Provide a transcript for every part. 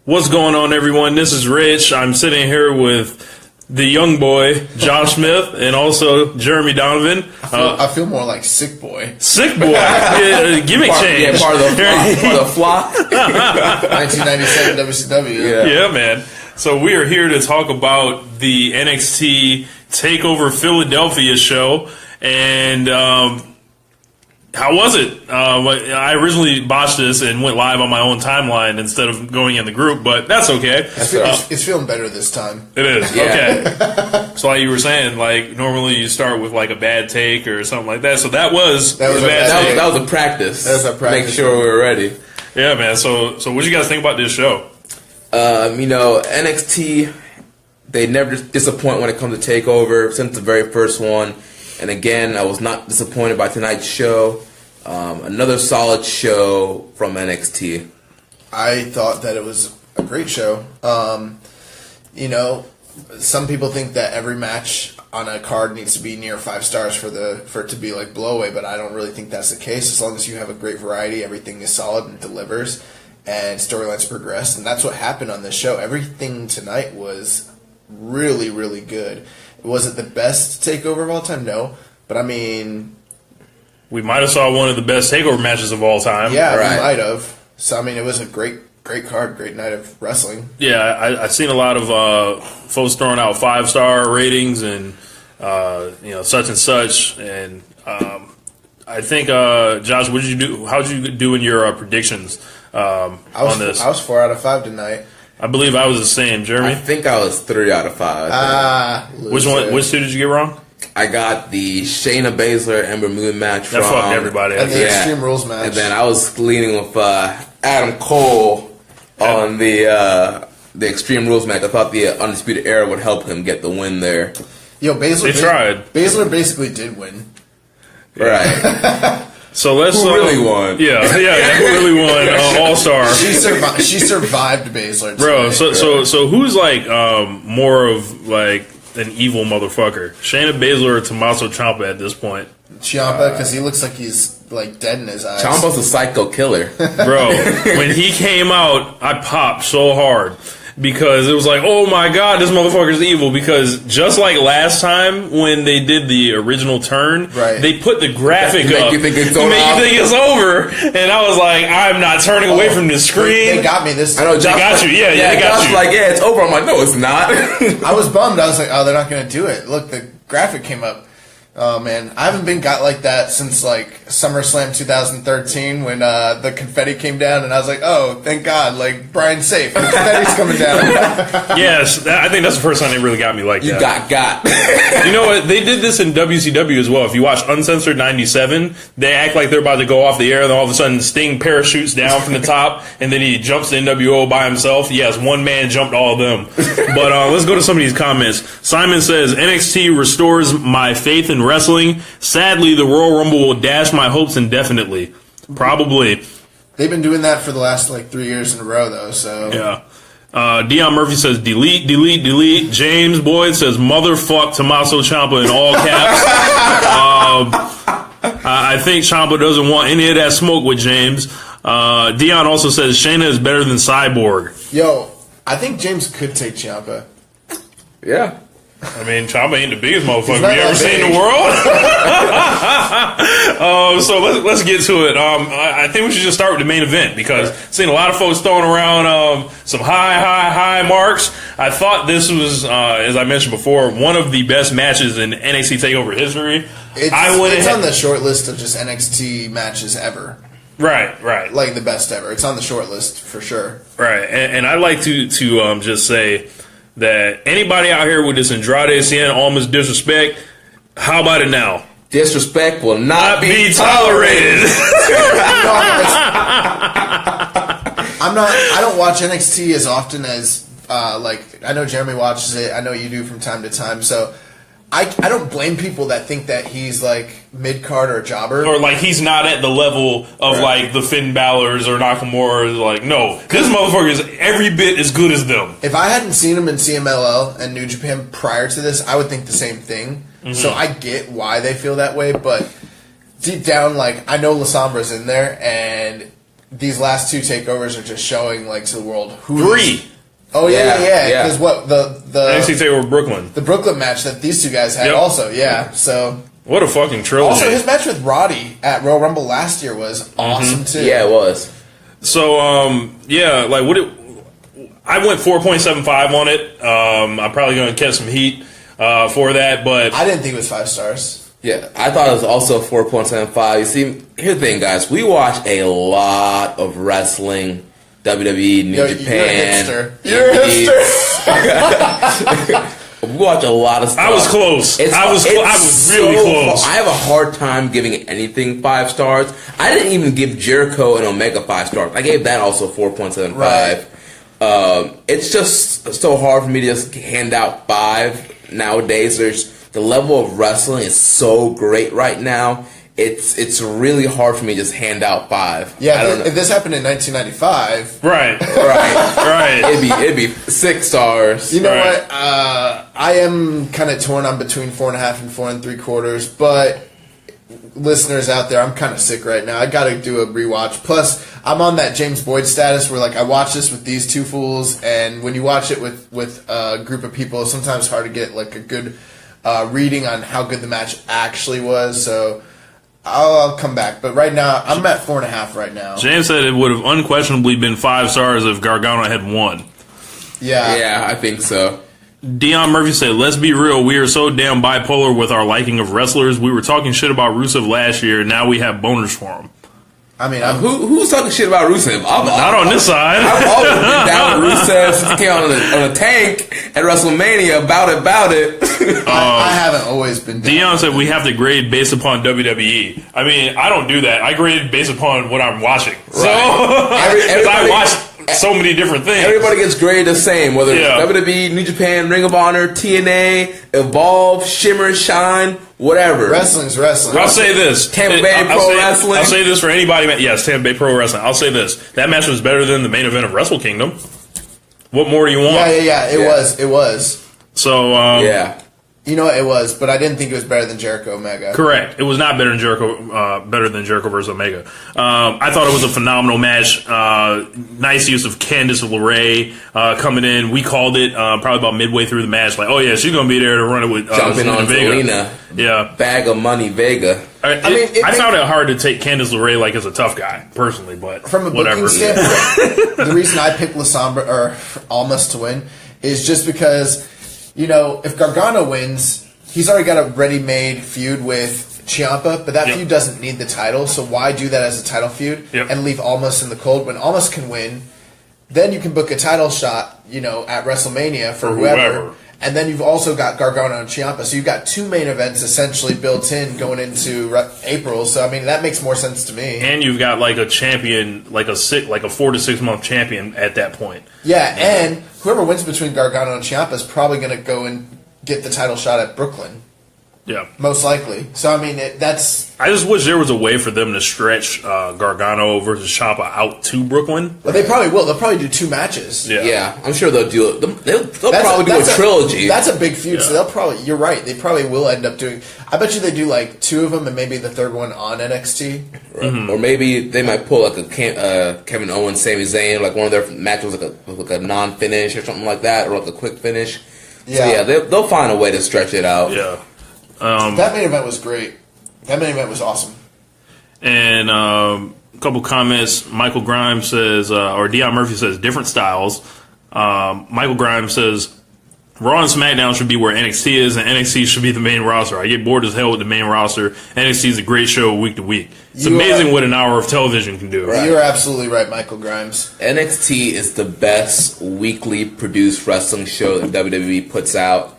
What's going on, everyone? This is Rich. I'm sitting here with the young boy, Josh Smith, and also Jeremy Donovan. I feel more like sick boy. Sick boy. Gimmick change. Yeah, part of the flock. 1997 WCW. Yeah, man. So we are here to talk about the NXT Takeover Philadelphia show. And how was it? I originally botched this and went live on my own timeline instead of going in the group, but that's okay. It's feeling better this time. It is. Yeah. Okay. So like you were saying, like normally you start with like a bad take or something like that. So that was a bad take. That was a practice. That was a practice. Make sure we were ready. Yeah, man. So what do you guys think about this show? NXT, they never disappoint when it comes to Takeover since the very first one. And again, I was not disappointed by tonight's show. Another solid show from NXT. I thought that it was a great show. Some people think that every match on a card needs to be near 5 stars for it to be like blowaway, but I don't really think that's the case. As long as you have a great variety, everything is solid and delivers, and storylines progress, and that's what happened on this show. Everything tonight was really, really good. Was it the best takeover of all time? No. But I mean, we might have saw one of the best takeover matches of all time. Yeah, right. We might have. So I mean, it was a great card, great night of wrestling. Yeah, I've seen a lot of folks throwing out 5-star ratings and such and such. And I think Josh, what did you do? How did you do in your predictions on this? I was 4 out of 5 tonight. I believe I was the same. Jeremy? I think I was 3 out of 5. Which two did you get wrong? I got the Shayna Baszler Ember Moon match that fucked everybody. And the Extreme Rules match. And then I was leaning with Adam Cole on the Extreme Rules match. I thought the Undisputed Era would help him get the win there. Yo, Baszler. They tried. Baszler basically did win. Right. So let's. Who really won? Yeah, who really won? All Star. She survived Baszler. Bro, so who's like more of like an evil motherfucker? Shayna Baszler or Tommaso Ciampa at this point? Ciampa, because he looks like he's like dead in his eyes. Ciampa's a psycho killer. Bro, when he came out, I popped so hard. Because it was like, oh my god, this motherfucker's evil. Because just like last time when they did the original turn, right, they put the graphic up to make you think it's over. And I was like, I'm not turning away from the screen. They got me this time. I know, Josh, they got you. Yeah, they got Josh you. Like, yeah, it's over. I'm like, no, it's not. I was bummed. I was like, oh, they're not going to do it. Look, the graphic came up. Oh, man. I haven't been got like that since, like, SummerSlam 2013 when the confetti came down, and I was like, oh, thank God. Like, Brian's safe. The confetti's coming down. Yes, I think that's the first time they really got me like that. You got. You know what? They did this in WCW as well. If you watch Uncensored 97, they act like they're about to go off the air, and then all of a sudden Sting parachutes down from the top, and then he jumps to NWO by himself. Yes, one man jumped all of them. But let's go to some of these comments. Simon says, NXT restores my faith in wrestling. Sadly, the Royal Rumble will dash my hopes indefinitely. Probably. They've been doing that for the last, 3 years in a row, though, so... Yeah. Dion Murphy says, delete. James Boyd says, motherfuck Tommaso Ciampa in all caps. I think Ciampa doesn't want any of that smoke with James. Dion also says, Shayna is better than Cyborg. Yo, I think James could take Ciampa. Yeah. I mean, Ciampa ain't the biggest motherfucker you ever seen in the world. So let's get to it. I think we should just start with the main event because I've seen a lot of folks throwing around some high marks. I thought this was, as I mentioned before, one of the best matches in NXT TakeOver history. It's on the short list of just NXT matches ever. Right. Like the best ever. It's on the short list for sure. Right, and I'd like to just say that anybody out here with this Andrade Cien Almas disrespect, how about it now? Disrespect will not be tolerated. I don't watch NXT as often as I know Jeremy watches it. I know you do from time to time. So I don't blame people that think that he's like mid-card or a jobber. Or like he's not at the level of like the Finn Balor's or Nakamura's. Like, no, this motherfucker is every bit as good as them. If I hadn't seen him in CMLL and New Japan prior to this, I would think the same thing. Mm-hmm. So I get why they feel that way, but deep down, like, I know La Sombra's in there, and these last 2 takeovers are just showing like to the world who 3. Oh yeah. Because what the NXT Takeover Brooklyn. The Brooklyn match that these 2 guys had also. Yeah. So what a fucking trilogy. Also, his match with Roddy at Royal Rumble last year was awesome too. Yeah, it was. So I went 4.75 on it. I'm probably going to catch some heat for that, but I didn't think it was 5 stars. Yeah, I thought it was also 4.75. You see, here's the thing, guys. We watch a lot of wrestling, WWE, New Japan. You're a hipster. We watch a lot of stuff. I was close. I was really close. I have a hard time giving anything 5 stars. I didn't even give Jericho and Omega 5 stars. I gave that also 4.75. Right. It's just so hard for me to just hand out 5 nowadays. The level of wrestling is so great right now. It's really hard for me to just hand out 5. Yeah, if this happened in 1995, right, it'd be 6 stars. You know what? I am kind of torn on between 4.5 and 4 3/4. But listeners out there, I'm kind of sick right now. I got to do a rewatch. Plus, I'm on that James Boyd status where like I watch this with these 2 fools, and when you watch it with a group of people, it's sometimes hard to get like a good reading on how good the match actually was. So I'll come back, but right now I'm at 4.5 right now. James said it would have unquestionably been 5 stars if Gargano had won. Yeah, I think so. Dion Murphy said, "Let's be real. We are so damn bipolar with our liking of wrestlers. We were talking shit about Rusev last year, and now we have boners for him." I mean, who's talking shit about Rusev? Not on this side. I've always been down with Rusev since he came on a tank at WrestleMania. About it. I haven't always been down. Dion said we have to grade based upon WWE. I mean, I don't do that. I grade based upon what I'm watching. Right. So I watch so many different things. Everybody gets graded the same, whether it's WWE, New Japan, Ring of Honor, TNA, Evolve, Shimmer, Shine, whatever. Wrestling's wrestling. I'll say this. Tampa Bay Pro Wrestling. I'll say this for anybody. Yes, Tampa Bay Pro Wrestling. I'll say this. That match was better than the main event of Wrestle Kingdom. What more do you want? Yeah. It was. So, You know, it was, but I didn't think it was better than Jericho Omega. Correct. It was not better than Jericho versus Omega. I thought it was a phenomenal match. Nice use of Candice LeRae coming in. We called it probably about midway through the match. Like, oh yeah, she's going to be there to run it with jumping on Vega. Yeah, bag of money, Vega. I found it hard to take Candice LeRae like as a tough guy personally, but from a booking standpoint, the reason I picked Lasombra or Almas to win is just because. You know, if Gargano wins, he's already got a ready-made feud with Ciampa, but that feud doesn't need the title, so why do that as a title feud and leave Almas in the cold? When Almas can win, then you can book a title shot, you know, at WrestleMania for whoever. And then you've also got Gargano and Ciampa, so you've got 2 main events essentially built in going into April. So I mean that makes more sense to me. And you've got like a champion, like a 4 to 6 month champion at that point. Yeah, and whoever wins between Gargano and Ciampa is probably going to go and get the title shot at Brooklyn. Yeah, most likely. So I mean, that's. I just wish there was a way for them to stretch Gargano versus Ciampa out to Brooklyn. Well, they probably will. They'll probably do 2 matches. Yeah, I'm sure they'll do it. They'll probably do a trilogy. That's a big feud. So they'll probably. You're right. They probably will end up doing. I bet you they do like 2 of them and maybe the third one on NXT. Right. Mm-hmm. Or maybe they might pull like a Kevin Owens, Sami Zayn, like one of their matches like a non-finish or something like that, or like a quick finish. Yeah, so they'll find a way to stretch it out. Yeah. That main event was great. That main event was awesome. And a couple comments. Michael Grimes says, or Dion Murphy says, different styles. Michael Grimes says, Raw and SmackDown should be where NXT is, and NXT should be the main roster. I get bored as hell with the main roster. NXT is a great show week to week. It's amazing what an hour of television can do. Right. You're absolutely right, Michael Grimes. NXT is the best weekly produced wrestling show that WWE puts out.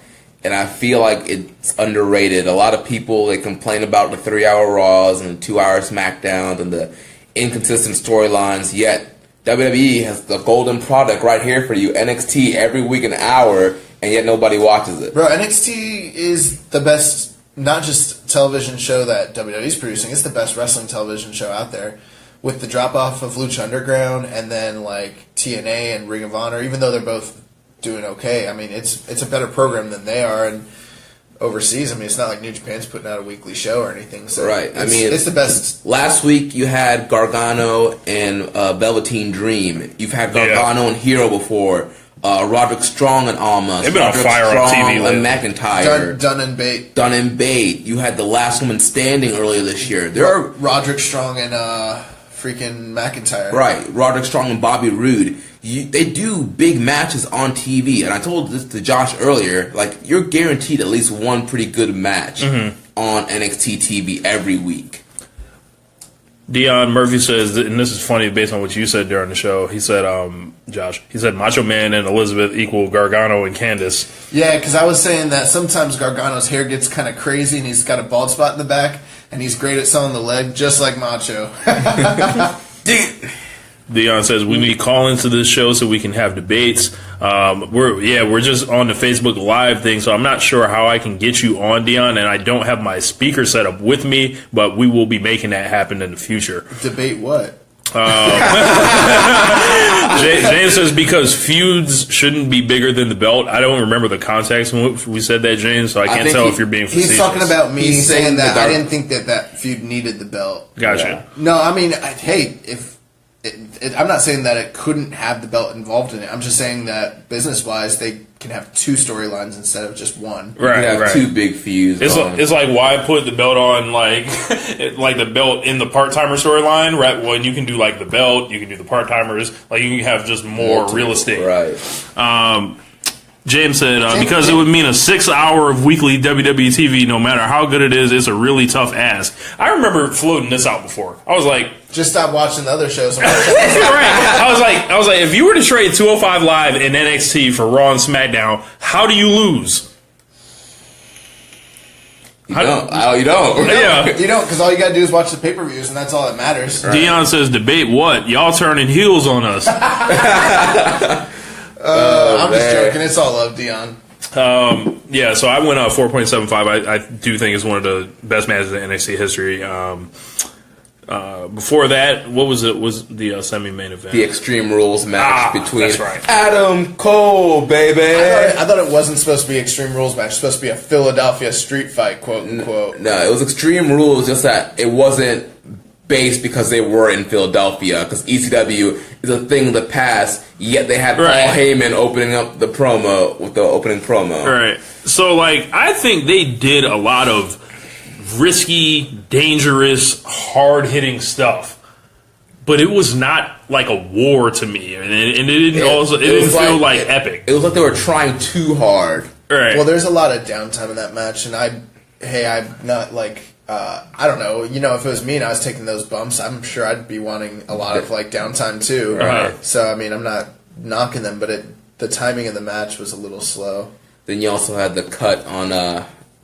And I feel like it's underrated. A lot of people, they complain about the 3-hour Raws and the 2-hour SmackDowns and the inconsistent storylines, yet WWE has the golden product right here for you. NXT every week an hour, and yet nobody watches it. Bro, NXT is the best, not just television show that WWE is producing, it's the best wrestling television show out there. With the drop-off of Lucha Underground and then like TNA and Ring of Honor, even though they're both doing okay. I mean, it's a better program than they are, and overseas. I mean, it's not like New Japan's putting out a weekly show or anything. So Right. I mean, it's the best. Last week you had Gargano and Velveteen Dream. You've had Gargano and Hero before. Roderick Strong and Almas. They've been on fire on TV lately. And McIntyre. Dunn and Bate. Dunn and Bate. You had the Last Woman Standing earlier this year. Roderick Strong and freaking McIntyre. Right. Roderick Strong and Bobby Roode. They do big matches on TV, and I told this to Josh earlier. Like, you're guaranteed at least one pretty good match on NXT TV every week. Dion Murphy says, and this is funny based on what you said during the show. He said, Josh, he said Macho Man and Elizabeth equal Gargano and Candice. Yeah, because I was saying that sometimes Gargano's hair gets kind of crazy, and he's got a bald spot in the back, and he's great at selling the leg, just like Macho. Dion says we need call-ins to this show so we can have debates. We're just on the Facebook Live thing, so I'm not sure how I can get you on, Dion, and I don't have my speaker set up with me, but we will be making that happen in the future. Debate what? James says because feuds shouldn't be bigger than the belt. I don't remember the context in which we said that, James, so I can't tell if you're being facetious. He's talking about me saying that I didn't think that feud needed the belt. Gotcha. Yeah. No, I mean, hey, I'm not saying that it couldn't have the belt involved in it. I'm just saying that business-wise, they can have two storylines instead of just one. Right, you have two big feuds. It's like why put the belt on like the belt in the part-timer storyline, right? When you can do like the belt, you can do the part-timers, like you can have just more real estate. Right. James said, because it would mean a 6 hour of weekly WWE TV, no matter how good it is, it's a really tough ask. I remember floating this out before. I was like, just stop watching the other shows. Right. I was like, if you were to trade 205 Live and NXT for Raw and SmackDown, how do you lose? You don't. Yeah. You don't, because all you got to do is watch the pay-per-views, and that's all that matters. Right. Dion says, debate what? Y'all turning heels on us. I'm just joking. It's all love, Dion. Yeah, so I went 4.75. I do think it's one of the best matches in NXT history. Before that, what was it? Was the semi-main event? The Extreme Rules match between right. Adam Cole, baby. I thought it wasn't supposed to be Extreme Rules match. It was supposed to be a Philadelphia street fight, quote unquote. No, it was Extreme Rules, just that it wasn't based because they were in Philadelphia, because ECW is a thing of the past, yet they had Paul Heyman opening up the promo with the opening promo. Right. So, like, I think they did a lot of risky, dangerous, hard-hitting stuff. But it was not like a war to me, and it didn't feel like epic. It was like they were trying too hard. Right. Well, there's a lot of downtime in that match, and I'm not like... I don't know. You know, if it was me and I was taking those bumps, I'm sure I'd be wanting a lot of like downtime too. Right. So I mean, I'm not knocking them, but the timing of the match was a little slow. Then you also had the cut on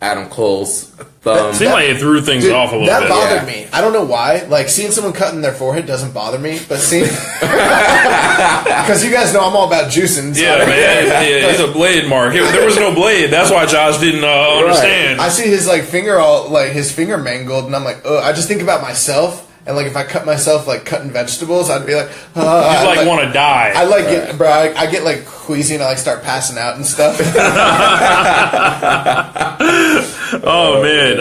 Adam Cole's thumb. It seemed like it threw things off a little bit. That bothered me. I don't know why. Like, seeing someone cutting their forehead doesn't bother me, but seeing... Because you guys know I'm all about juicing. So. Yeah, man. It's a blade mark. There was no blade. That's why Josh didn't understand. I see his, like, his finger mangled, and I'm like, ugh. I just think about myself. And, like, if I cut myself, like, cutting vegetables, I'd be like, you want to die. I, like, I get, like, queasy and I, like, start passing out and stuff. Oh, man.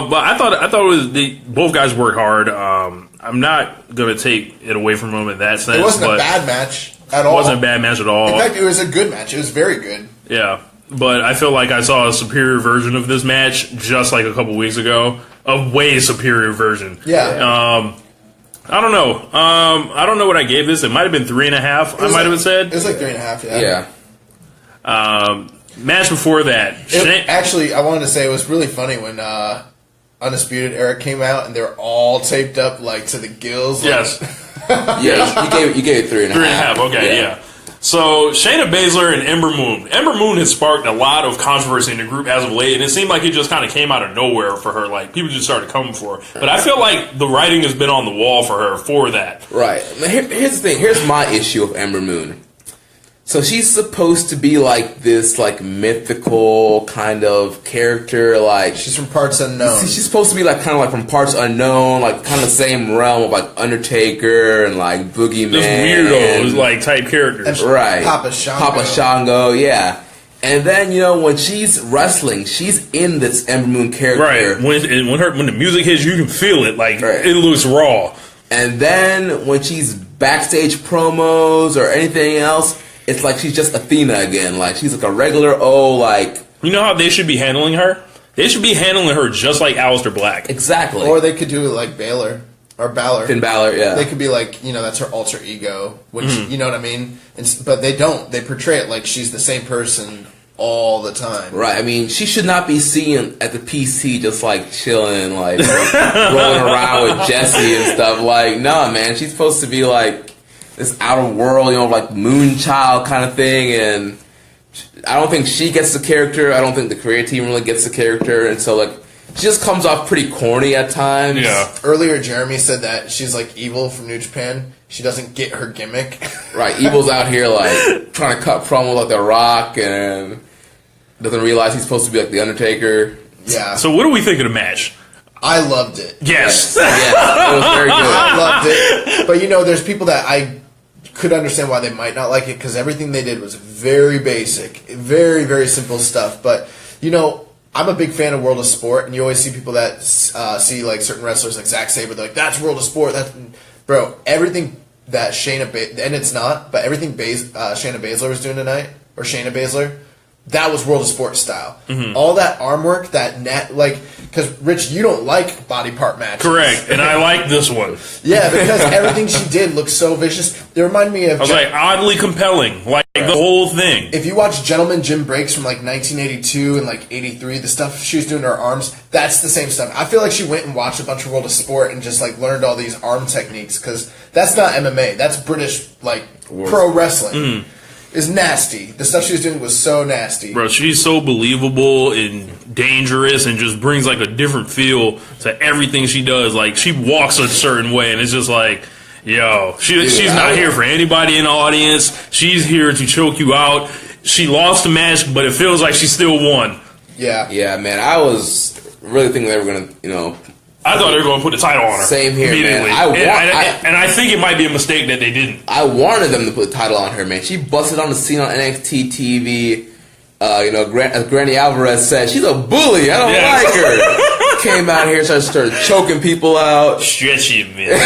But I thought it was, both guys worked hard. I'm not going to take it away from them in that sense. It wasn't a bad match at all. It wasn't a bad match at all. In fact, it was a good match. It was very good. Yeah. But I feel like I saw a superior version of this match just like a couple weeks ago. A way superior version. Yeah. I don't know. I don't know what I gave this. It might have been 3.5. I might have said. It was like 3.5. Yeah. Match before that. Actually, I wanted to say it was really funny when Undisputed Era came out and they were all taped up like to the gills. Yes. You gave it 3.5. 3.5. Okay. Yeah. So, Shayna Baszler and Ember Moon. Ember Moon has sparked a lot of controversy in the group as of late, and it seemed like it just kind of came out of nowhere for her. Like, people just started coming for her. But I feel like the writing has been on the wall for her for that. Right. Here's the thing. Here's my issue with Ember Moon. So she's supposed to be like this, like, mythical kind of character, like... She's from Parts Unknown. She's supposed to be, like, kind of like from Parts Unknown, like, kind of the same realm of, like, Undertaker and, like, Boogeyman. Just weirdos, like, type characters. Right. Papa Shango. Papa Shango, yeah. And then, when she's wrestling, she's in this Ember Moon character. Right. When the music hits, you can feel it. Like, it looks raw. And then when she's backstage promos or anything else, it's like she's just Athena again. Like, she's like a regular You know how they should be handling her? They should be handling her just like Aleister Black. Exactly. Or they could do it like Balor. Or Balor. Finn Balor, yeah. They could be like, that's her alter ego. Which, you know what I mean? But they don't. They portray it like she's the same person all the time. Right. I mean, she should not be seen at the PC just like chilling, like rolling around with Jesse and stuff. Like, nah, man. She's supposed to be like this outer world, like Moonchild kind of thing. And I don't think she gets the character. I don't think the creative team really gets the character. And so, like, she just comes off pretty corny at times. Yeah. Earlier, Jeremy said that she's like Evil from New Japan. She doesn't get her gimmick. Right. Evil's out here, like, trying to cut promos like The Rock and doesn't realize he's supposed to be like The Undertaker. Yeah. So what do we think of the match? I loved it. Yes. Yes. It was very good. I loved it. But, there's people that I could understand why they might not like it because everything they did was very basic. Very, very simple stuff. But, I'm a big fan of World of Sport, and you always see people that see like certain wrestlers like Zack Sabre, they're like, that's World of Sport. Bro, everything that and it's not, but everything Shayna Baszler was doing tonight, or Shayna Baszler, that was World of Sport style. Mm-hmm. All that arm work, because Rich, you don't like body part matches. Correct, and I like this one. Yeah, because everything she did looked so vicious. It reminded me of... I was like, oddly compelling, like the whole thing. If you watch Gentleman Jim Breaks from like 1982 and like 83, the stuff she was doing to her arms, that's the same stuff. I feel like she went and watched a bunch of World of Sport and just like learned all these arm techniques, because that's not MMA. That's British, like, pro wrestling. Mm. Is nasty. The stuff she was doing was so nasty. Bro, she's so believable and dangerous and just brings like a different feel to everything she does. Like, she walks a certain way and it's just like, yo, she's not here for anybody in the audience. She's here to choke you out. She lost the match, but it feels like she still won. Yeah. Yeah, man. I was really thinking they were going to, I thought they were going to put the title on her. Same here, man. And I think it might be a mistake that they didn't. I wanted them to put the title on her, man. She busted on the scene on NXT TV. As Granny Alvarez said, she's a bully. I don't like her. Came out here, started choking people out. Stretchy, man.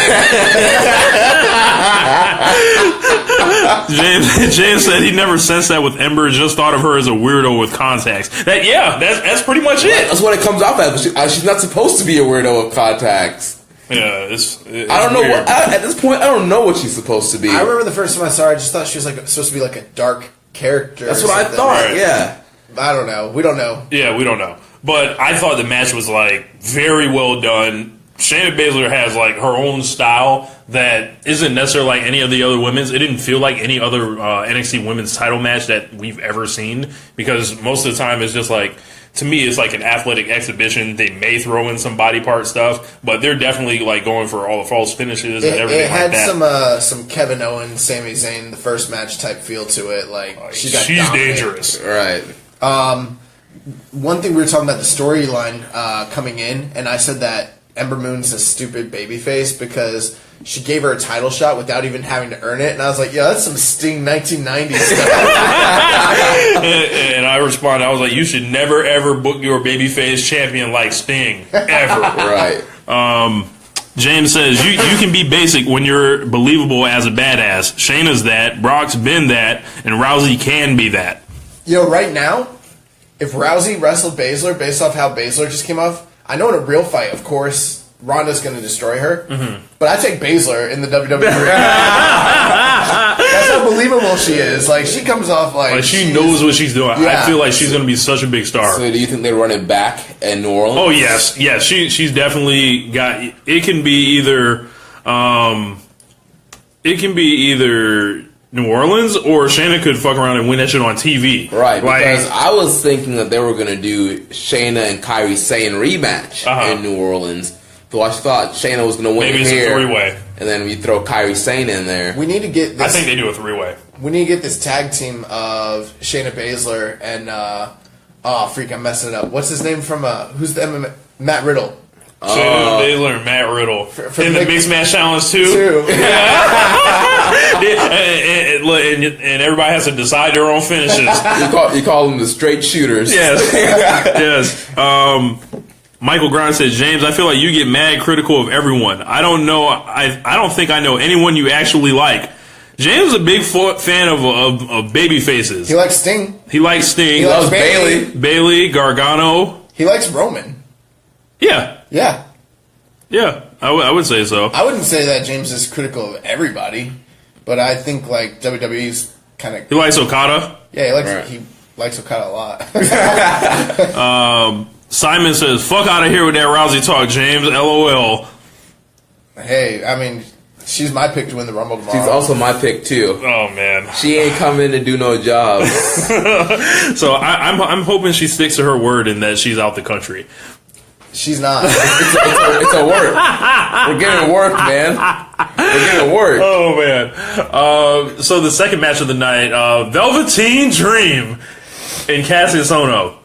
James said he never sensed that with Ember. Just thought of her as a weirdo with contacts. That's pretty much it. That's what it comes off as. She's not supposed to be a weirdo with contacts. Yeah, I don't know. At this point, I don't know what she's supposed to be. I remember the first time I saw her, I just thought she was like supposed to be like a dark character. That's what I thought. Right. Yeah. I don't know. We don't know. Yeah, we don't know. But I thought the match was like very well done. Shayna Baszler has like her own style that isn't necessarily like any of the other women's. It didn't feel like any other NXT women's title match that we've ever seen, because most of the time it's just like, to me, it's like an athletic exhibition. They may throw in some body part stuff, but they're definitely like going for all the false finishes and everything like that. It had some Kevin Owens, Sami Zayn, the first match type feel to it. Like, she's dangerous, right? One thing we were talking about the storyline coming in, and I said that Ember Moon's a stupid babyface because she gave her a title shot without even having to earn it, and I was like, "Yo, that's some Sting 1990s stuff." And I responded, I was like, "You should never ever book your babyface champion like Sting, ever." Right. James says you can be basic when you're believable as a badass. Shayna's that, Brock's been that, and Rousey can be that. Yo, right now, if Rousey wrestled Baszler based off how Baszler just came off, I know in a real fight, of course, Ronda's going to destroy her. Mm-hmm. But I take Baszler in the WWE. That's how believable she is. Like, she comes off like she knows what she's doing. Yeah. I feel like she's going to be such a big star. So do you think they're running back in New Orleans? Oh, yes. She's definitely got... It can be either... New Orleans, or Shayna could fuck around and win that shit on TV. Right, because I was thinking that they were going to do Shayna and Kairi Sane rematch in New Orleans. So I thought Shayna was going to win Maybe here. Maybe it's a three-way. And then we throw Kairi Sane in there. We need to get this... I think they do a three-way. We need to get this tag team of Shayna Baszler and... I'm messing it up. What's his name from... who's the MMA... Matt Riddle. Shayna Baszler and Matt Riddle in the Mixed Match Challenge too. And everybody has to decide their own finishes. You call them the straight shooters. Yes. Yes. Michael Grimes says, James, I feel like you get mad critical of everyone. I don't know. I don't think I know anyone you actually like. James is a big fan of baby faces. He likes Sting. He likes Sting. He loves Bailey. Bailey, Gargano. He likes Roman. Yeah. Yeah. Yeah. I would say so. I wouldn't say that James is critical of everybody, but I think like WWE's kind of. He likes Okada. Yeah, he likes Okada a lot. Simon says, fuck out of here with that Rousey talk, James. LOL. Hey, I mean, she's my pick to win the Rumble tomorrow. She's also my pick, too. Oh, man. She ain't coming to do no job. So I'm hoping she sticks to her word and that she's out the country. She's not. It's a work. We're getting work, man. We're getting work. Oh, man. So the second match of the night, Velveteen Dream and Cassius Ohno.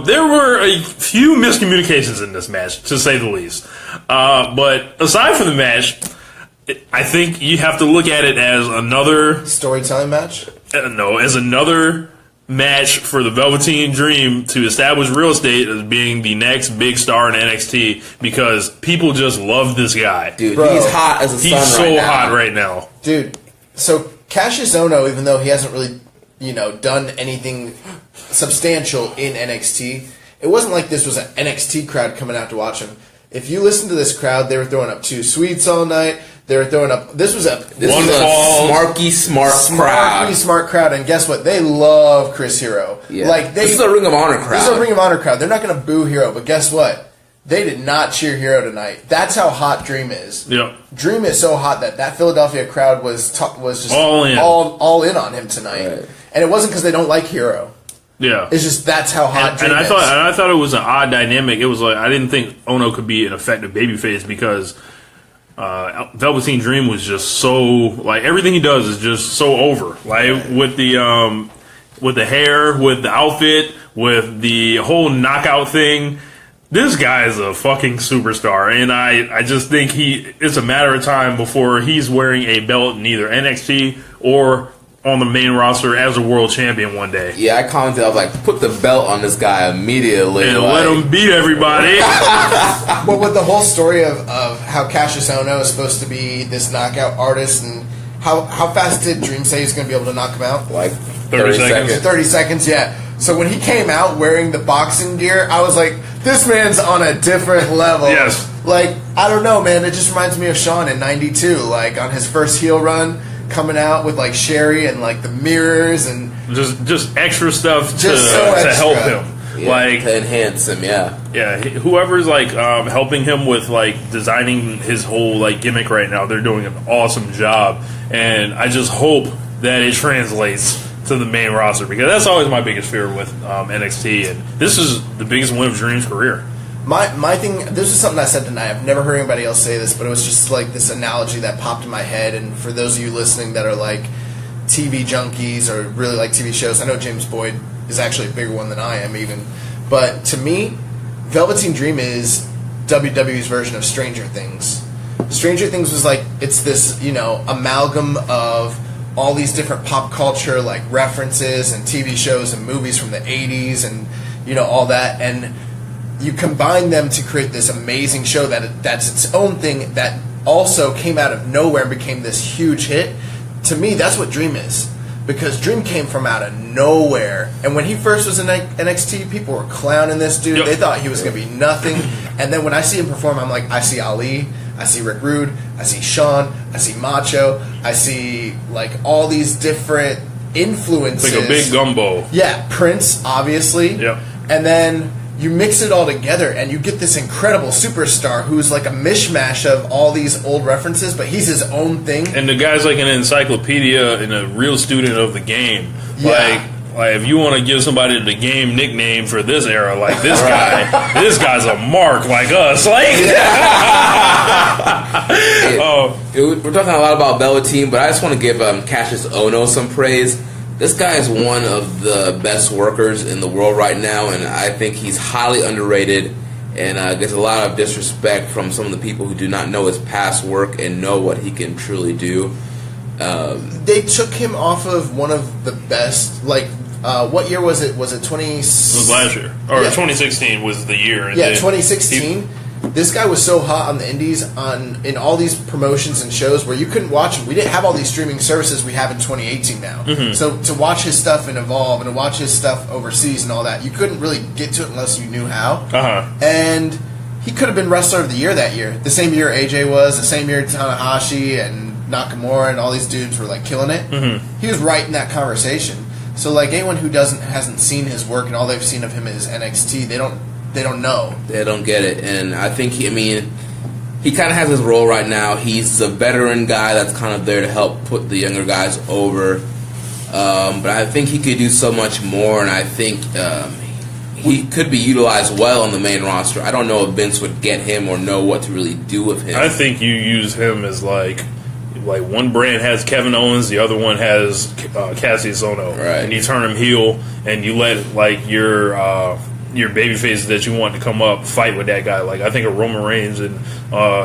There were a few miscommunications in this match, to say the least. But aside from the match, I think you have to look at it as another storytelling match. No, as another match for the Velveteen Dream to establish real estate as being the next big star in NXT because people just love this guy. Dude, he's hot as a sun right now. He's so hot right now. Dude, so Cassius Ohno, even though he hasn't really, done anything substantial in NXT, it wasn't like this was an NXT crowd coming out to watch him. If you listen to this crowd, they were throwing up 2 sweets all night. They were throwing up. This was a smarky smart crowd, and guess what? They love Chris Hero. Yeah. This is a Ring of Honor crowd. This is a Ring of Honor crowd. They're not going to boo Hero, but guess what? They did not cheer Hero tonight. That's how hot Dream is. Yep. Dream is so hot that Philadelphia crowd was just all in on him tonight, right. And it wasn't because they don't like Hero. Yeah, it's just that's how hot Dream is. I thought it was an odd dynamic. It was like I didn't think Ohno could be an effective babyface because Velveteen Dream was just so like everything he does is just so over. Like with the hair, with the outfit, with the whole knockout thing. This guy is a fucking superstar, and I just think it's a matter of time before he's wearing a belt in either NXT or on the main roster as a world champion one day. Yeah, I commented, I was like, put the belt on this guy immediately. And let him beat everybody. Well, with the whole story of how Cassius Ohno is supposed to be this knockout artist, and how fast did Dream say he's going to be able to knock him out? Like 30 seconds. 30 seconds, yeah. So when he came out wearing the boxing gear, I was like, this man's on a different level. Yes. Like, I don't know, man. It just reminds me of Shawn in 92, like on his first heel run, coming out with like Sherry and like the mirrors and just extra stuff to extra. help him. Yeah, like to enhance him, yeah. Whoever's like helping him with like designing his whole like gimmick right now, they're doing an awesome job, and I just hope that it translates to the main roster because that's always my biggest fear with NXT, and this is the biggest win of Dream's career. My thing, this is something I said tonight. I've never heard anybody else say this, but it was just like this analogy that popped in my head. And for those of you listening that are like TV junkies or really like TV shows, I know James Boyd is actually a bigger one than I am even. But to me, Velveteen Dream is WWE's version of Stranger Things. Stranger Things was like, it's this, amalgam of all these different pop culture like references and TV shows and movies from the 80s and, all that. And you combine them to create this amazing show that's its own thing that also came out of nowhere and became this huge hit. To me, that's what Dream is. Because Dream came from out of nowhere. And when he first was in NXT, people were clowning this dude. Yep. They thought he was going to be nothing. And then when I see him perform, I'm like, I see Ali, I see Rick Rude, I see Shawn, I see Macho, I see like all these different influences. Like a big gumbo. Yeah, Prince, obviously. Yep. And then you mix it all together and you get this incredible superstar who's like a mishmash of all these old references, but he's his own thing. And the guy's like an encyclopedia and a real student of the game. Yeah. Like if you want to give somebody the game nickname for this era, like this guy, this guy's a mark like us. Like, we're talking a lot about Velveteen, but I just want to give Cassius Ohno some praise. This guy is one of the best workers in the world right now, and I think he's highly underrated. And there's a lot of disrespect from some of the people who do not know his past work and know what he can truly do. They took him off of one of the best, like, what year was it? Was it 20... It was last year. Or 2016 was the year. And 2016. This guy was so hot on the indies, in all these promotions and shows where you couldn't watch him. We didn't have all these streaming services we have in 2018 now. Mm-hmm. So to watch his stuff in Evolve and to watch his stuff overseas and all that, you couldn't really get to it unless you knew how. Uh-huh. And he could have been Wrestler of the Year that year. The same year AJ was, the same year Tanahashi and Nakamura and all these dudes were like killing it. Mm-hmm. He was right in that conversation. So like anyone who hasn't seen his work and all they've seen of him is NXT, they don't know. They don't get it. And I think, he kind of has his role right now. He's a veteran guy that's kind of there to help put the younger guys over. But I think he could do so much more, and I think he could be utilized well on the main roster. I don't know if Vince would get him or know what to really do with him. I think you use him as like one brand has Kevin Owens, the other one has Cassius Ohno. Right. And you turn him heel, and you let like your baby faces that you want to come up fight with that guy. Like I think a Roman Reigns and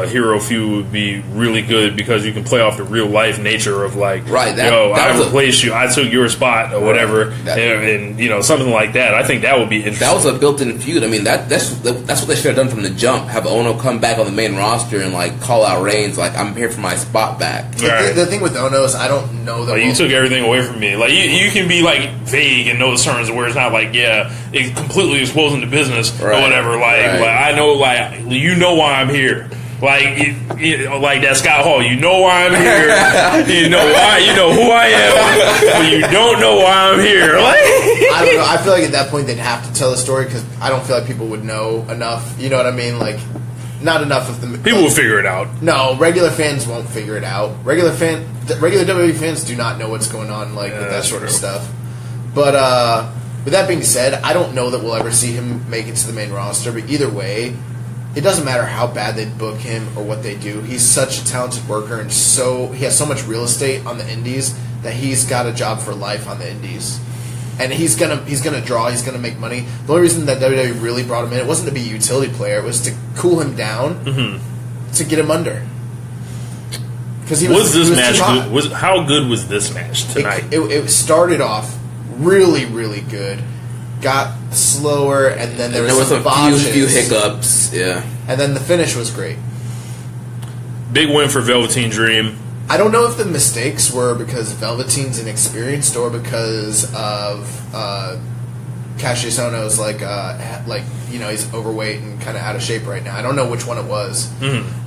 Hero Feud would be really good because you can play off the real life nature of like, I replaced you, I took your spot or whatever, and something like that. I think that would be interesting. That was a built-in feud. I mean that's what they should have done from the jump. Have Ono come back on the main roster and like call out Reigns like I'm here for my spot back. The thing with Ono is I don't know that you took everything away from me. Like you can be like vague in those terms where it's not like it completely exposing the business or whatever. Like I know why I'm here. Like like that Scott Hall, you know why I'm here. You know who I am, but you don't know why I'm here. Like I don't know. I feel like at that point they'd have to tell the story because I don't feel like people would know enough. You know what I mean? Like not enough of them. People will figure it out. No, regular fans won't figure it out. Regular WWE fans do not know what's going on with that sort of stuff. But with that being said, I don't know that we'll ever see him make it to the main roster. But either way, it doesn't matter how bad they book him or what they do. He's such a talented worker, and he has so much real estate on the indies that he's got a job for life on the indies. And he's gonna draw. He's gonna make money. The only reason that WWE really brought him in, it wasn't to be a utility player. It was to cool him down, to get him under. Because how good was this match tonight? It started off really, really good. Got slower, and then there was some few hiccups. Yeah, and then the finish was great. Big win for Velveteen Dream. I don't know if the mistakes were because Velveteen's inexperienced or because of Cassius Ohno's he's overweight and kind of out of shape right now. I don't know which one it was,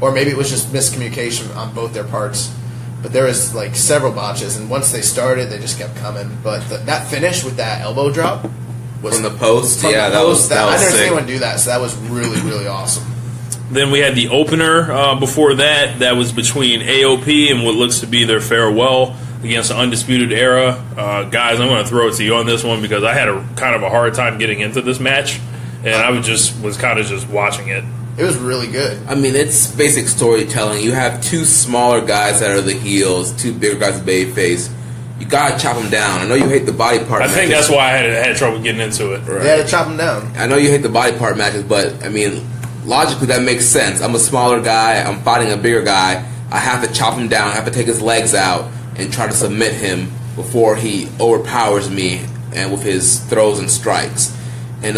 or maybe it was just miscommunication on both their parts. But there was like several botches, and once they started, they just kept coming. But that finish with that elbow drop was from the post. That was I never sick. seen anyone do that, so that was really, really awesome. Then we had the opener before that. That was between AOP and what looks to be their farewell against the Undisputed Era. Guys, I'm going to throw it to you on this one because I had a kind of a hard time getting into this match, and I was kind of just watching it. It was really good. I mean, it's basic storytelling. You have two smaller guys that are the heels, two bigger guys the babyface. You gotta chop them down. I know you hate the body part matches. I think that's why I had trouble getting into it. Right. They had to chop them down. I know you hate the body part matches, but I mean, logically that makes sense. I'm a smaller guy. I'm fighting a bigger guy. I have to chop him down. I have to take his legs out and try to submit him before he overpowers me and with his throws and strikes. And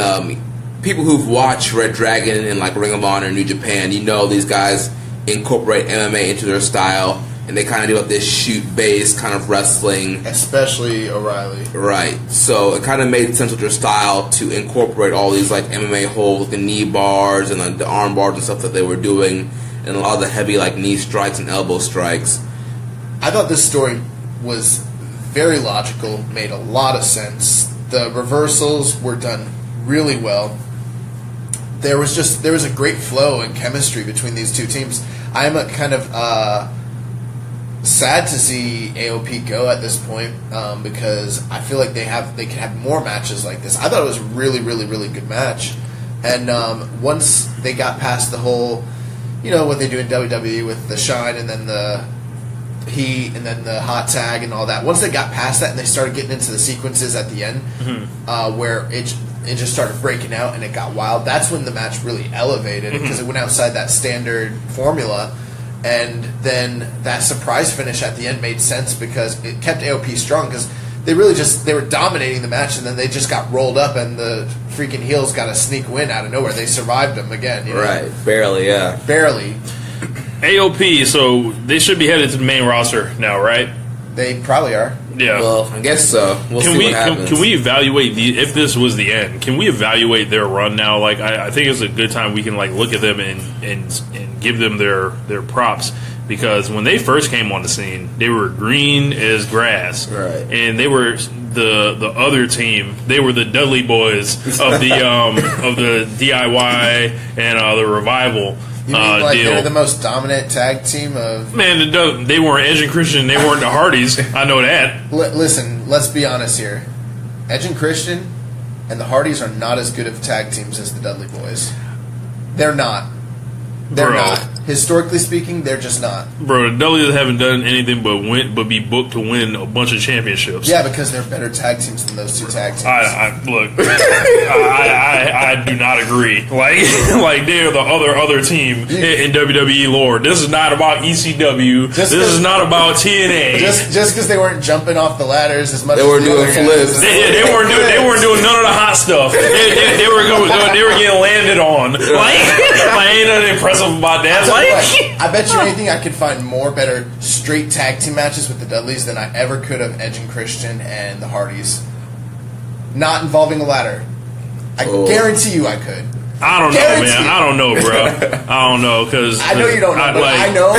people who've watched Red Dragon and like Ring of Honor, New Japan, you know these guys incorporate MMA into their style. And they kind of do like this shoot-based kind of wrestling. Especially O'Reilly. Right. So it kind of made sense with their style to incorporate all these like MMA holds, the knee bars and like the arm bars and stuff that they were doing. And a lot of the heavy like knee strikes and elbow strikes. I thought this story was very logical, made a lot of sense. The reversals were done really well. There was a great flow and chemistry between these two teams. I am a kind of... sad to see AOP go at this point because I feel like they can have more matches like this. I thought it was a really, really, really good match. And once they got past the whole, what they do in WWE with the shine and then the heat and then the hot tag and all that. Once they got past that and they started getting into the sequences at the end where it just started breaking out and it got wild. That's when the match really elevated because it went outside that standard formula. And then that surprise finish at the end made sense because it kept AOP strong because they were dominating the match and then they just got rolled up and the freaking heels got a sneak win out of nowhere. They survived them again. You know? Right. Barely, yeah. Barely. AOP, so they should be headed to the main roster now, right? They probably are. Yeah. Well, I guess so. We'll see what happens. Can we evaluate if this was the end? Can we evaluate their run now? Like, I think it's a good time we can like look at them and give them their props because when they first came on the scene, they were green as grass, right? And they were the other team. They were the Dudley Boys of the of the DIY and the Revival. You mean like they're the most dominant tag team of... Man, they weren't Edge and Christian. They weren't the Hardys. I know that. Listen, let's be honest here. Edge and Christian and the Hardys are not as good of tag teams as the Dudley Boys. They're not. They're not. Historically speaking, they're just not. Bro, the Dudleys haven't done anything but be booked to win a bunch of championships. Yeah, because they're better tag teams than those two tag teams. Look, I do not agree. Like they're the other team in WWE lore. This is not about ECW. This is not about TNA. Just because they weren't jumping off the ladders as much. They as were doing flips. They weren't doing none of the hot stuff. They were getting landed on. Like ain't nothing impressive about that. I bet you anything I could find more better straight tag team matches with the Dudleys than I ever could of Edge and Christian and the Hardys. Not involving a ladder. I guarantee you I could. I don't know, man. I don't know, bro. I don't know because I know you don't know, but I know.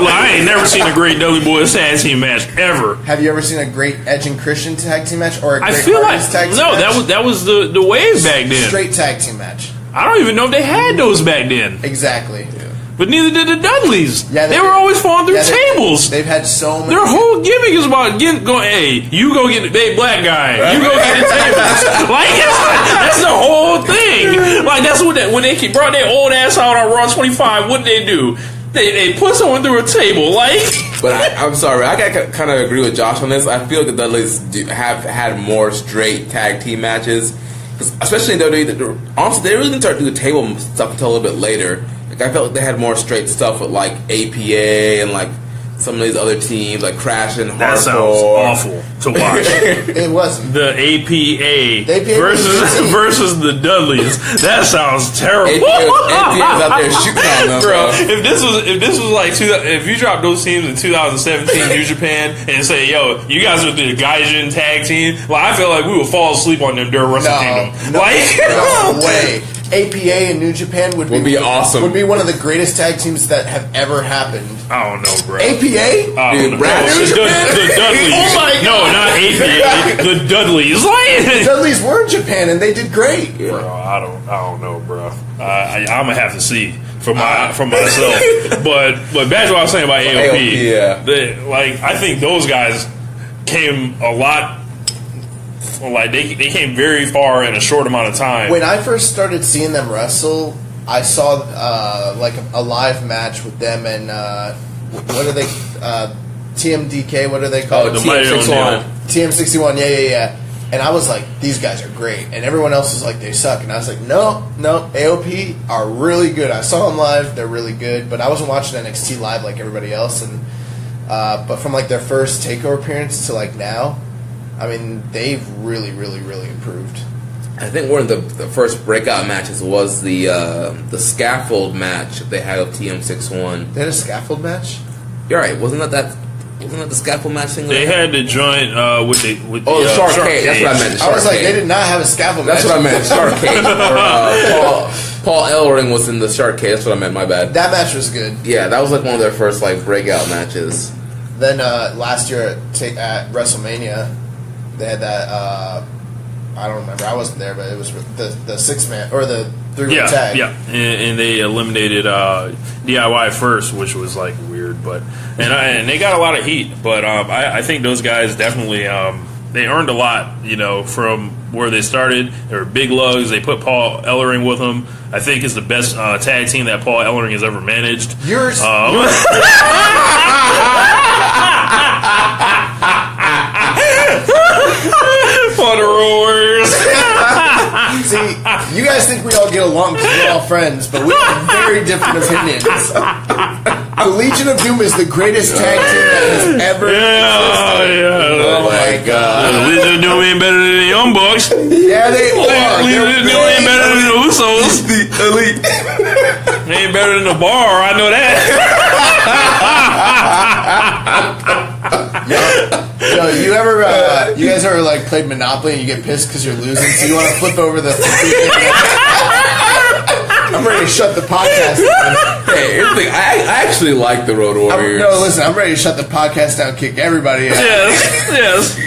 I ain't never seen a great Dudley Boys tag team match ever. Have you ever seen a great Edge and Christian tag team match or a great Hardys tag team match? That was the wave back then. Straight tag team match. I don't even know if they had those back then. Exactly. Yeah. But neither did the Dudleys. Yeah, they were always falling through tables. They've had so many. Their whole gimmick is about hey, you go get the big black guy. You go get the tables. That's the whole thing. Like, that's what when they brought their old ass out on Raw 25, what did they do? They put someone through a table, But I'm sorry, I gotta kind of agree with Josh on this. I feel like the Dudleys have had more straight tag team matches. Especially in WWE, honestly, they really didn't start doing table stuff until a little bit later. Like, I felt like they had more straight stuff with like APA and like some of these other teams like Crash and Hardcore. That sounds awful to watch. It wasn't. The APA versus the Dudleys. That sounds terrible. APA's out there shooting on them, bro. If this was like if you dropped those teams in 2017 New Japan and say, yo, you guys are the Gaijin tag team, I feel like we would fall asleep on them during Wrestle Kingdom. No way. APA in New Japan would be awesome. Would be one of the greatest tag teams that have ever happened. I don't know, bro. APA? Dude, the Dudleys. Oh my God. No, not APA. The Dudleys. The Dudleys were in Japan and they did great. Bro, I don't know, bro. I'm gonna have to see for myself. But back to what I was saying about AOP. I think those guys came a lot. They came very far in a short amount of time. When I first started seeing them wrestle, I saw a live match with them and what are they? TMDK. What are they called? Oh, the TM61. TM61. Yeah. And I was like, these guys are great, and everyone else was like, they suck. And I was like, no, AOP are really good. I saw them live; they're really good. But I wasn't watching NXT live like everybody else. And but from like their first Takeover appearance to like now. I mean, they've really, really, really improved. I think one of the first breakout matches was the scaffold match they had with TM61. They had a scaffold match? You're right. Wasn't that the scaffold match thing? They had the joint with the shark cage. That's what I meant. I was like, they did not have a scaffold match. That's what I meant. Shark cage. Paul Ellering was in the shark cage. That's what I meant. My bad. That match was good. Yeah, that was like one of their first breakout matches. Then last year at WrestleMania. They had that, I don't remember, I wasn't there, but it was the 6-man, or the 3-man tag. Yeah, and they eliminated DIY first, which was weird, but, and they got a lot of heat, but I think those guys definitely, they earned a lot, from where they started. They were big lugs, they put Paul Ellering with them. I think it's the best tag team that Paul Ellering has ever managed. Yours. On the road You guys think we all get along because we're all friends, but we have very different opinions. The Legion of Doom is the greatest tag team that has ever existed. Oh my God. The Legion of Doom ain't better than the Young Bucks. Yeah, they are. Legion of Doom ain't better than the Usos. The elite. They ain't better than the Bar. I know that. Yo, you guys ever like played Monopoly and you get pissed because you're losing, so you want to flip over the. I'm ready to shut the podcast down. Hey, here's the thing. I actually like the Road Warriors. No, listen, I'm ready to shut the podcast down, kick everybody out. Yes.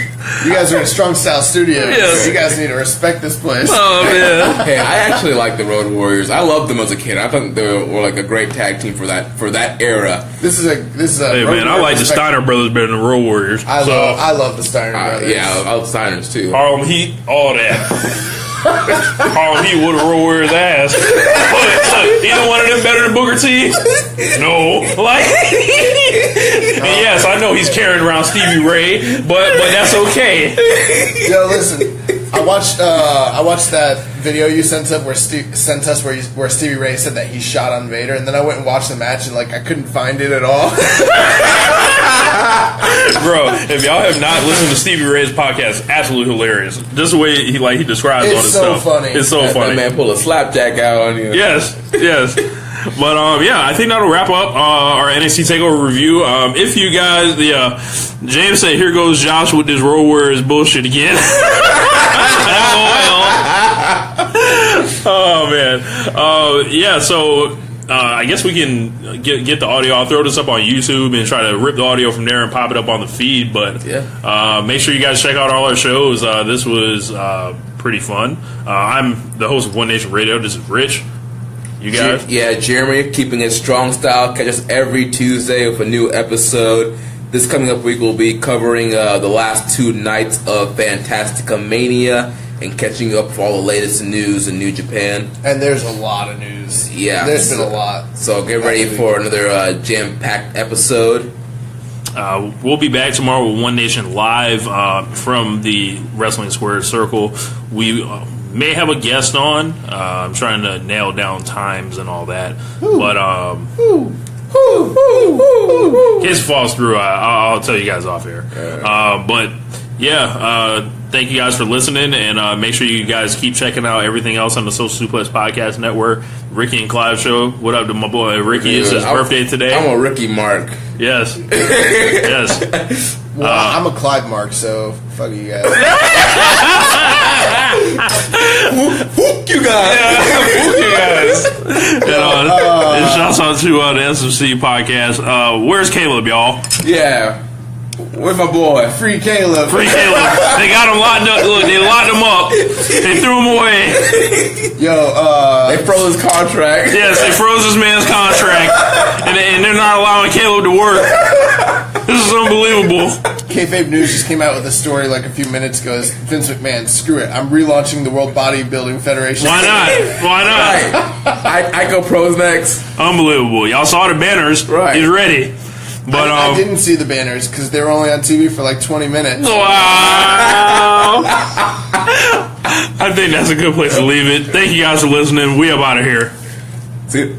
You guys are in Strong Style Studios. Yes. You guys need to respect this place. Oh, man. Hey, I actually like the Road Warriors. I loved them as a kid. I thought they were like a great tag team for that era. This is a. Hey, man, I like the Steiner Brothers better than the Road Warriors. I love the Steiner Brothers. Yeah, I love Steiners too. Harlem Heat, all that. Harlem Heat would have Road Warriors' ass. Look, either one of them better than Booker T? No. Like, and yes, I know he's carrying around Stevie Ray, but that's okay. Yo, listen. I watched that video you sent us where Stevie Ray said that he shot on Vader, and then I went and watched the match and like I couldn't find it at all. Bro, if y'all have not listened to Stevie Ray's podcast, it's absolutely hilarious. Just the way he describes all this stuff. Funny. It's so funny. That man pull a slapjack out on you. Yes. But yeah, I think that'll wrap up our NXT Takeover review. If you guys, James said, "Here goes Josh with this Road Warriors bullshit again." Oh man, yeah. So I guess we can get the audio. I'll throw this up on YouTube and try to rip the audio from there and pop it up on the feed. But make sure you guys check out all our shows. This was pretty fun. I'm the host of One Nation Radio. This is Rich. You guys? Yeah, Jeremy, keeping it strong style. Catch us every Tuesday with a new episode. This coming up week, we'll be covering the last 2 nights of Fantastica Mania and catching up for all the latest news in New Japan. And there's a lot of news. Yeah. There's been a lot. So get ready for another jam-packed episode. We'll be back tomorrow with One Nation Live from the Wrestling Squared Circle. We may have a guest on. I'm trying to nail down times and all that. Ooh. But in case it falls through, I'll tell you guys off air. But yeah, thank you guys for listening, and make sure you guys keep checking out everything else on the Social Suplex Podcast Network. Ricky and Clive Show. What up to my boy Ricky? It's his birthday today. I'm a Ricky Mark. Yes. Yes. Well, I'm a Clive Mark, so fuck you guys. Fuck you guys. Fuck you guys. And shouts out to the SMC podcast. Where's Caleb, y'all? Yeah. Where's my boy? Free Caleb. Free Caleb. They got him locked up. Look, they locked him up. They threw him away. Yo, they froze his contract. Yes, they froze this man's contract, and they're not allowing Caleb to work. This is unbelievable. Kayfabe News just came out with a story like a few minutes ago. Vince McMahon, screw it. I'm relaunching the World Bodybuilding Federation. Why not? Why not? I go pros next. Unbelievable. Y'all saw the banners. Right. He's ready. But I didn't see the banners because they were only on TV for like 20 minutes. Wow. I think that's a good place to leave it. Thank you guys for listening. We up out of here. See you.